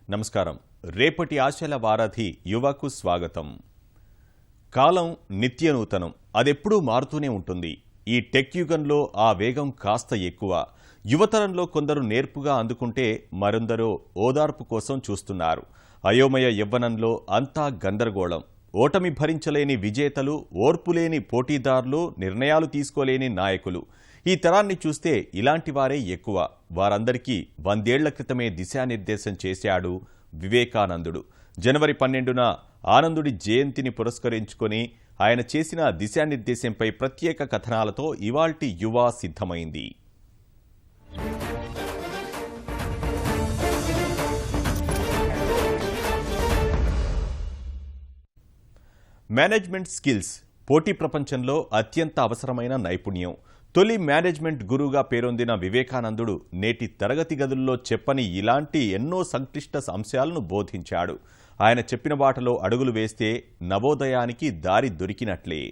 నమస్కారం. రేపటి ఆశల వారధి యువకు స్వాగతం. కాలం నిత్యనూతనం, అదెప్పుడూ మారుతూనే ఉంటుంది. ఈ టెక్ యుగంలో ఆ వేగం కాస్త ఎక్కువ. యువతరంలో కొందరు నేర్పుగా అందుకుంటే మరొందరో ఓదార్పు కోసం చూస్తున్నారు. అయోమయ యవ్వనంలో అంతా గందరగోళం. ఓటమి భరించలేని విజేతలు, ఓర్పులేని పోటీదారులు, నిర్ణయాలు తీసుకోలేని నాయకులు. ఈ తరాన్ని చూస్తే ఇలాంటి వారే ఎక్కువ. వారందరికీ 100 ఏళ్ల క్రితమే దిశానిర్దేశం చేశాడు వివేకానందుడు. జనవరి 12న ఆనందుడి జయంతిని పురస్కరించుకొని ఆయన చేసిన దిశానిర్దేశంపై ప్రత్యేక కథనాలతో ఇవాల్టి యువ సిద్ధమైంది. మేనేజ్మెంట్ స్కిల్స్ పోటీ ప్రపంచంలో అత్యంత అవసరమైన నైపుణ్యం. తొలి మేనేజ్మెంట్ గురువుగా పేరొందిన వివేకానందుడు నేటి తరగతి గదుల్లో చెప్పని ఇలాంటి ఎన్నో సంక్లిష్ట అంశాలను బోధించాడు. ఆయన చెప్పిన బాటలో అడుగులు వేస్తే నవోదయానికి దారి దొరికినట్లే.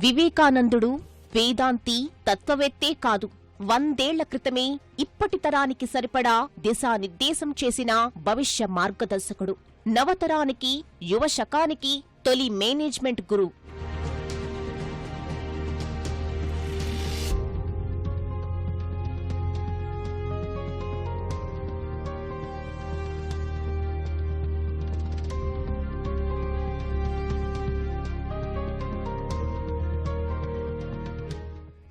వివేకానందుడు వేదాంతి, తత్వవేత్తే కాదు, 100 ఏళ్ల క్రితమే ఇప్పటి తరానికి సరిపడా దిశానిర్దేశం చేసిన భవిష్య మార్గదర్శకుడు. నవతరానికి, యువ శకానికి తొలి మేనేజ్మెంట్ గురువు.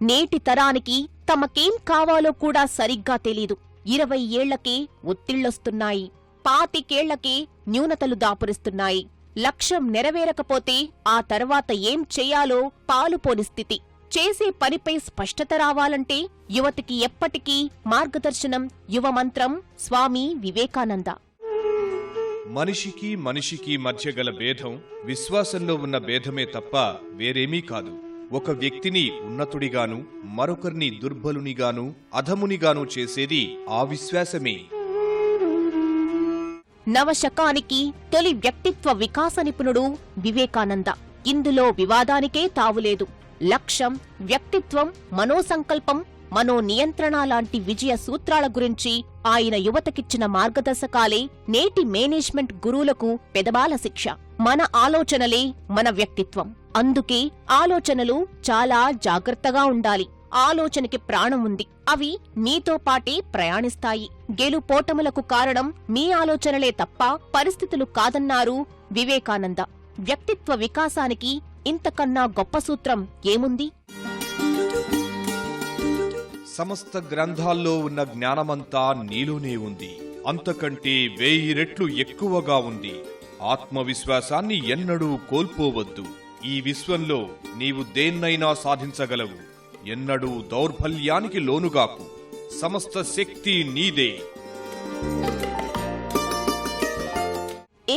నేటి తరానికి తమకేం కావాలో కూడా సరిగ్గా తెలీదు. 20 ఏళ్లకే ఒత్తిళ్లొస్తున్నాయి. 25 ఏళ్లకే న్యూనతలు దాపురిస్తున్నాయి. లక్ష్యం నెరవేరకపోతే ఆ తర్వాత ఏం చెయ్యాలో పాలుపోని స్థితి. చేసే పనిపై స్పష్టత రావాలంటే యువతికి ఎప్పటికీ మార్గదర్శనం యువమంత్రం స్వామి వివేకానంద. మనిషికి మధ్య గల భేదం విశ్వాసంలో ఉన్న భేదమే తప్ప వేరేమీ కాదు. ఒక వ్యక్తిని ఉన్నతుడిగాను, మరొకరిని దుర్బలునిగాను, అధమునిగాను చేసేది ఆ విశ్వాసమే. నవశకానికి తొలి వ్యక్తిత్వ వికాస నిపుణుడు వివేకానంద. ఇందులో వివాదానికే తావులేదు. లక్ష్యం, వ్యక్తిత్వం, మనోసంకల్పం, మనోనియంత్రణ లాంటి విజయ సూత్రాల గురించి ఆయన యువతకిచ్చిన మార్గదర్శకాలే నేటి మేనేజ్మెంట్ గురువులకు పెదబాల శిక్ష. మన ఆలోచనలే మన వ్యక్తిత్వం. అందుకే ఆలోచనలు చాలా జాగ్రత్తగా ఉండాలి. ఆలోచనకి ప్రాణం ఉంది. అవి మీతో పాటే ప్రయాణిస్తాయి. గెలుపోటములకు కారణం మీ ఆలోచనలే తప్ప పరిస్థితులు కాదన్నారు వివేకానంద. వ్యక్తిత్వ వికాసానికి ఇంతకన్నా గొప్ప సూత్రం ఏముంది? సమస్త గ్రంథాల్లో ఉన్న జ్ఞానమంతా నీలోనే ఉంది. అంతకంటే 1000 రెట్లు ఎక్కువగా ఉంది. ఆత్మవిశ్వాసాన్ని ఎన్నడూ కోల్పోవద్దు. ఈ విశ్వంలో నీవు దేన్నైనా సాధించగలవు. ఎన్నడూ దౌర్బల్యానికి లోనుగాకు. సమస్త శక్తి నీదే.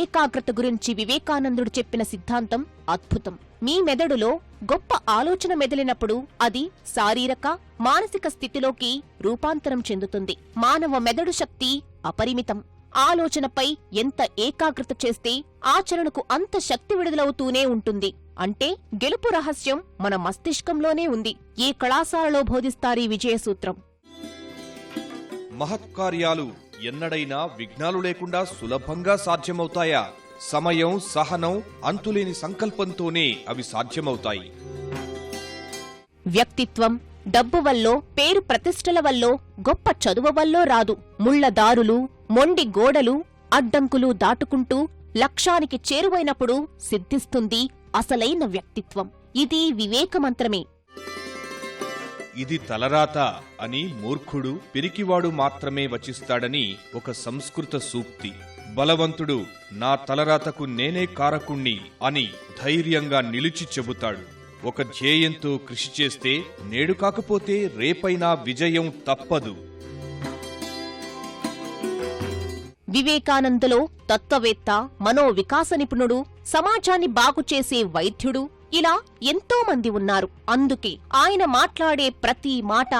ఏకాగ్రత గురించి వివేకానందుడు చెప్పిన సిద్ధాంతం అద్భుతం. మీ మెదడులో గొప్ప ఆలోచన మెదిలినప్పుడు అది శారీరక, మానసిక స్థితిలోకి రూపాంతరం చెందుతుంది. మానవ మెదడు శక్తి అపరిమితం. ఆలోచనపై ఎంత ఏకాగ్రత చేస్తే ఆచరణకు అంత శక్తి విడుదలవుతూనే ఉంటుంది. అంటే గెలుపు రహస్యం మన మస్తిష్కంలోనే ఉంది. ఏ కళాశాలలో బోధిస్తారీ విజయసూత్రం? మహత్కార్యాలు ఎన్నడైనా విఘ్నాలు లేకుండా సులభంగా సాధ్యమవుతాయా? సమయం, సహనం, అంతులేని సంకల్పంతోనే అవి సాధ్యమవుతాయి. వ్యక్తిత్వం డబ్బు వల్లో, పేరు ప్రతిష్టల వల్లో, గొప్ప చదువు వల్లో రాదు. ముళ్లదారులు, మొండి గోడలు, అడ్డంకులు దాటుకుంటూ లక్ష్యానికి చేరువైనప్పుడు సిద్ధిస్తుంది అసలైన వ్యక్తిత్వం. ఇది వివేకమంత్రమే. ఇది తలరాత అని మూర్ఖుడు, పిరికివాడు మాత్రమే వచిస్తాడని ఒక సంస్కృత సూక్తి. బలవంతుడు నా తలరాతకు నేనే కారకుణ్ణి అని ధైర్యంగా నిలిచి చెబుతాడు. ఒక ధ్యేయంతో కృషి చేస్తే నేడు కాకపోతే రేపైనా విజయం తప్పదు. వివేకానందలో తత్వవేత్త, మనోవికాస నిపుణుడు, సమాజాన్ని బాగుచేసే వైద్యుడు, ఇలా ఎంతో మంది ఉన్నారు. అందుకే ఆయన మాట్లాడే ప్రతి మాట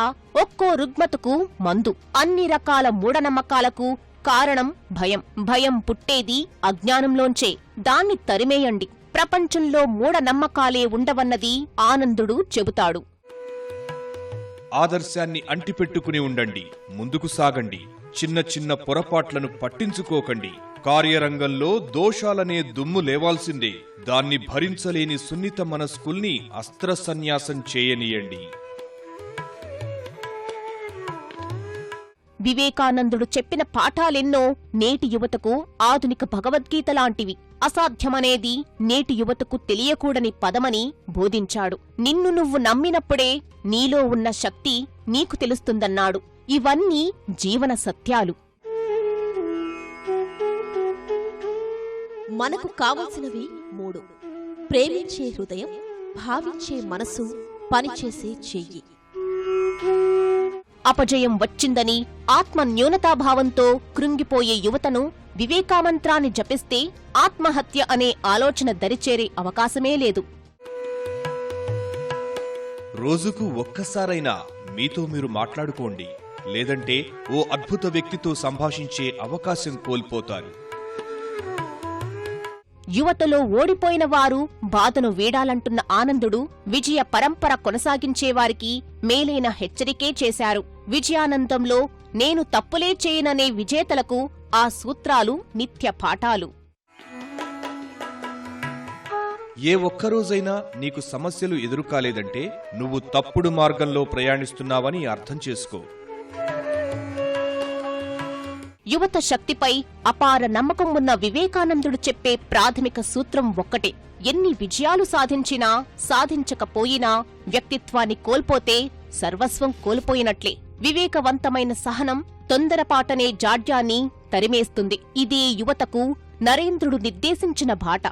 ఒక్కో రుగ్మతకు మందు. అన్ని రకాల మూఢనమ్మకాలకు కారణం భయం. భయం పుట్టేది అజ్ఞానంలోంచే. దాన్ని తరిమేయండి. ప్రపంచంలో మూఢనమ్మకాలే ఉండవన్నది ఆనందుడు చెబుతాడు. ఆదర్శాన్ని అంటిపెట్టుకుని ఉండండి, ముందుకు సాగండి. చిన్న చిన్న పొరపాట్లను పట్టించుకోకండి. కార్యరంగంలో దోషాలనే దుమ్ము లేవాల్సిందే. దాన్ని భరించలేని సున్నిత మనస్కుల్ని అస్త్రసన్యాసం చేయనీయండి. వివేకానందుడు చెప్పిన పాఠాలెన్నో నేటి యువతకు ఆధునిక భగవద్గీత లాంటివి. అసాధ్యమనేది నేటి యువతకు తెలియకూడని పదమని బోధించాడు. నిన్ను నువ్వు నమ్మినప్పుడే నీలో ఉన్న శక్తి నీకు తెలుస్తుందన్నాడు. ఇవన్నీ జీవన సత్యాలు. మనకు కావలసినవి 3: ప్రేమించే హృదయం, భావించే మనసు, పనిచేసే చెయ్యి. అపజయం వచ్చిందని ఆత్మ న్యూనతాభావంతో కృంగిపోయే యువతను వివేకామంత్రాన్ని జపిస్తే ఆత్మహత్య అనే ఆలోచన దరిచేరే అవకాశమే లేదు. రోజుకు ఒక్కసారైనా మీతో మీరు మాట్లాడుకోండి. లేదంటే ఓ అద్భుత వ్యక్తితో సంభాషించే అవకాశం కోల్పోతారు. యువతలో ఓడిపోయిన వారు బాధను వీడాలంటున్న ఆనందుడు విజయ పరంపర కొనసాగించేవారికి మేలైన హెచ్చరికే చేశారు. విజయానందంలో నేను తప్పులే చేయననే విజేతలకు ఆ సూత్రాలు నిత్య పాఠాలు. ఏ ఒక్కరోజైనా నీకు సమస్యలు ఎదురుకాలేదంటే నువ్వు తప్పుడు మార్గంలో ప్రయాణిస్తున్నావని అర్థం చేసుకో. యువత శక్తిపై అపార నమ్మకం ఉన్న వివేకానందుడు చెప్పే ప్రాథమిక సూత్రం ఒక్కటే: ఎన్ని విజయాలు సాధించినా సాధించకపోయినా వ్యక్తిత్వాన్ని కోల్పోతే సర్వస్వం కోల్పోయినట్లే. వివేకవంతమైన సహనం తొందరపాటనే జాడ్యాన్ని తరిమేస్తుంది. ఇదే యువతకు నరేంద్రుడు నిర్దేశించిన బాట.